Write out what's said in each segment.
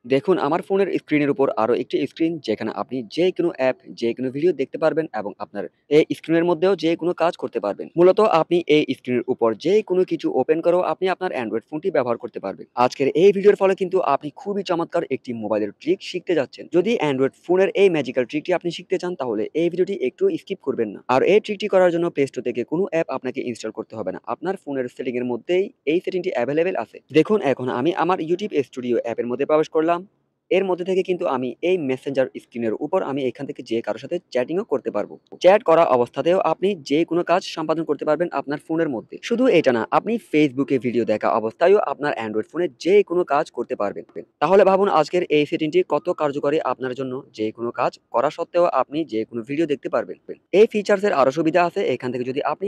দেখুন আমার ফোনের স্ক্রিনের উপর আরো একটি স্ক্রিন যেখানে আপনি যেকোনো অ্যাপ, যেকোনো ভিডিও দেখতে পারবেন এবং আপনার এই স্ক্রিনের মধ্যেও যেকোনো কাজ করতে পারবেন। মূলত আপনি এই স্ক্রিনের উপর যেকোনো কিছু ওপেন করেও আপনি আপনার অ্যান্ড্রয়েড ফোনটি ব্যবহার করতে পারবেন। আজকের এই ভিডিওর ফলে কিন্তু আপনি খুবই চমৎকার একটি মোবাইলের ট্রিক শিখতে যাচ্ছেন। যদি অ্যান্ড্রয়েড ফোনের এই ম্যাজিক্যাল ট্রিকটি আপনি শিখতে চান তাহলে এই ভিডিওটি একটু স্কিপ করবেন না। আর এই ট্রিকটি করার জন্য প্লে স্টোর থেকে কোনো অ্যাপ আপনাকে ইনস্টল করতে হবে না। আপনার ফোনের সেটিং এর মধ্যেই এই সেটিংটি অ্যাভেলেবেল আছে। দেখুন এখন আমি আমার ইউটিউব স্টুডিও অ্যাপের মধ্যে প্রবেশ করলাম। এর মধ্যে থেকে কিন্তু আমি এই মেসেঞ্জার স্ক্রিনের উপর আমি এখান থেকে যে কারো সাথে চ্যাটিংও করতে পারবো। চ্যাট করা অবস্থাতেও আপনি যে কোনো কাজ সম্পাদন করতে পারবেন আপনার ফোনের মধ্যে। শুধু এটা না, আপনি ফেসবুকে ভিডিও দেখা অবস্থায়ও আপনার অ্যান্ড্রয়েড ফোনে যে কোনো কাজ করতে পারবেন। তাহলে ভাবুন আজকের এই সেটিংটি কত কার্যকরী আপনার জন্য। যে কোনো কাজ করা সত্ত্বেও আপনি যে কোনো ভিডিও দেখতে পারবেন। এই ফিচার্সের আরো সুবিধা আছে। এখান থেকে যদি আপনি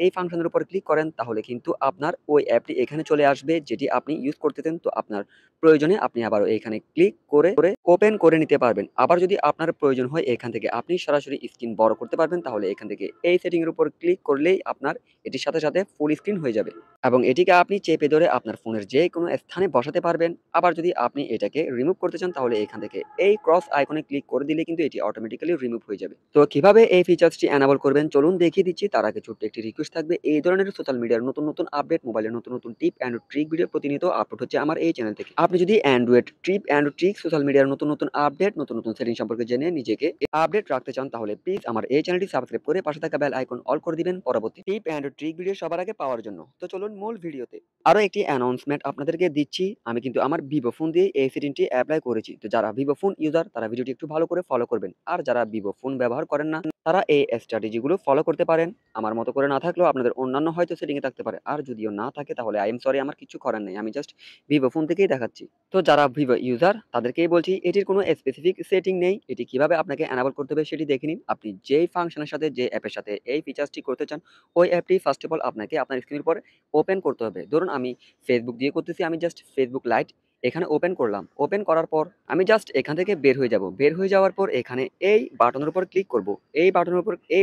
এই ফাংশনের উপর ক্লিক করেন তাহলে কিন্তু আপনার ওই অ্যাপটি এখানে চলে আসবে যেটি আপনি ইউজ করতেছেন। তো আপনার প্রয়োজনে আপনি আবারও এখানে ক্লিক করে ওপেন করে নিতে পারবেন। আবার যদি আপনার প্রয়োজন হয় এখান থেকে আপনি সরাসরি স্ক্রিন বড় করতে পারবেন, তাহলে এখান থেকে এই সেটিং এর উপর ক্লিক করলেই আপনার এটির সাথে সাথে ফুল স্ক্রিন হয়ে যাবে এবং এটিকে আপনি চেপে ধরে আপনার ফোনের যে কোনো স্থানে বসাতে পারবেন। আবার যদি আপনি এটাকে রিমুভ করতে চান তাহলে এখান থেকে এই ক্রস আইকনে ক্লিক করে দিলে কিন্তু এটি অটোমেটিক্যালি রিমুভ হয়ে যাবে। তো কিভাবে এই ফিচার্সটি এনাবল করবেন চলুন দেখিয়ে দিচ্ছি। তার আগে ছোট্ট একটি রিকোয়েস্ট থাকবে, এই ধরনের সোশ্যাল মিডিয়ার নতুন নতুন আপডেট, মোবাইলের নতুন নতুন টিপ অ্যান্ড ট্রিক ভিডিও প্রতিনিয়ত আপলোড হচ্ছে আমার এই চ্যানেল থেকে। আপনি যদি Android tip and trick, social মিডিয়ার নতুন নতুন আপডেট, নতুন নতুন সেটিং সম্পর্কে জেনে নিজেকে আপডেট রাখতে চান তাহলে প্লিজ আমার এই চ্যানেলটি সাবস্ক্রাইব করে পাশে থাকা বেল আইকন অল করে দিবেন পরবর্তী টিপ অ্যান্ড ট্রিক ভিডিও সবার আগে পাওয়ার জন্য। তো চলুন মূল ভিডিওতে। আরো একটি অ্যানাউন্সমেন্ট আপনাদেরকে দিচ্ছি। আমি কিন্তু আমার ভিভো ফোন দিয়ে এই সেটিংটি অ্যাপ্লাই করেছি। তো যারা ভিভো ফোন ইউজার তারা ভিডিওটি একটু ভালো করে ফলো করবেন। আর যারা ভিভো ফোন ব্যবহার করেন না তারা এই স্ট্র্যাটেজি গুলো ফলো করতে পারেন। আমার মতো করে না থাকলেও আপনাদের অন্যান্য হয়তো সেটিং এ থাকতে পারে। আর যদিও না থাকে তাহলে আই এম সরি, আমার কিছু করার নেই। আমি জাস্ট ভিভো ফোন থেকেই দেখাচ্ছি। তো যারা ভিভো ইউজার তাদেরকেই বলছি এটির কোনো স্পেসিফিক সেটিং নেই। এটি কিভাবে আপনাকে এনাবল করতে হবে সেটি দেখে নিন। আপনি যেই ফাংশনের সাথে যে অ্যাপের সাথে এই ফিচার্সটি করতে চান ওই অ্যাপটি ফার্স্ট অফ অল আপনাকে আপনার স্ক্রিনের পর ওপেন করতে হবে। ধরুন আমি ফেসবুক দিয়ে করতেছি, আমি জাস্ট ফেসবুক লাইট এখানে ওপেন করলাম। ওপেন করার পর আমি জাস্ট এখান থেকে বের হয়ে যাব। বের হয়ে যাওয়ার পর এখানে এই বাটনের উপর ক্লিক করব। এই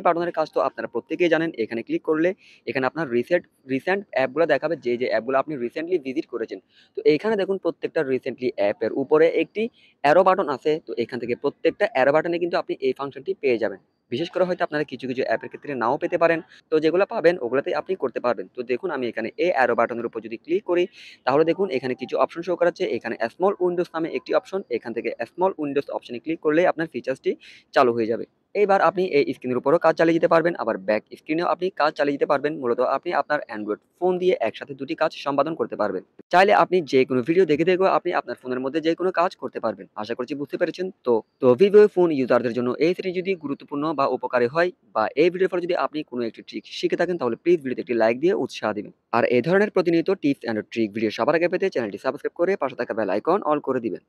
বাটনের কাজ তো আপনারা প্রত্যেকেই জানেন। এখানে ক্লিক করলে এখানে আপনার রিসেন্ট অ্যাপগুলো দেখাবে, যে অ্যাপগুলো আপনি রিসেন্টলি ভিজিট করেছেন। তো এইখানে দেখুন প্রত্যেকটা রিসেন্টলি অ্যাপের উপরে একটি অ্যারো বাটন আছে। তো এখান থেকে প্রত্যেকটা অ্যারো বাটনে কিন্তু আপনি এই ফাংশনটি পেয়ে যাবেন। বিশেষ করে হয়তো আপনারা কিছু কিছু অ্যাপের ক্ষেত্রে নাও পেতে পারেন। তো যেগুলো পাবেন ওগুলোতেই আপনি করতে পারবেন। তো দেখুন আমি এখানে এই অ্যারো বাটনের উপর যদি ক্লিক করি তাহলে দেখুন এখানে কিছু অপশন শো করাচ্ছে। এখানে স্মল উইন্ডোজ নামে একটি অপশন, এখান থেকে স্মল উইন্ডোজ অপশনে ক্লিক করলেই আপনার ফিচার্সটি চালু হয়ে যাবে। এইবার আপনি এই স্ক্রিনের উপরও কাজ চালিয়ে যেতে পারবেন, আবার ব্যাক স্ক্রিনেও আপনি কাজ চালিয়ে যেতে পারবেন। মূলত আপনি আপনার অ্যান্ড্রয়েড ফোন দিয়ে একসাথে দুটি কাজ সম্পাদন করতে পারবেন। চাইলে আপনি যে কোনো ভিডিও দেখে দেখেও আপনি আপনার ফোনের মধ্যে যে কোনো কাজ করতে পারবেন। আশা করছি বুঝতে পেরেছেন। তো ভিভো ফোন ইউজারদের জন্য এই সেটি যদি গুরুত্বপূর্ণ বা উপকারী হয় বা এই ভিডিওর ফলে যদি আপনি কোনো একটি ট্রিক শিখে থাকেন তাহলে প্লিজ ভিডিওতে একটি লাইক দিয়ে উৎসাহ দিবেন। আর এই ধরনের প্রতিনিয়ত টিপস অ্যান্ড ট্রিক ভিডিও সবার আগে পেতে চ্যানেলটি সাবস্ক্রাইব করে পাশে থাকা বেল আইকন অল করে দিবেন।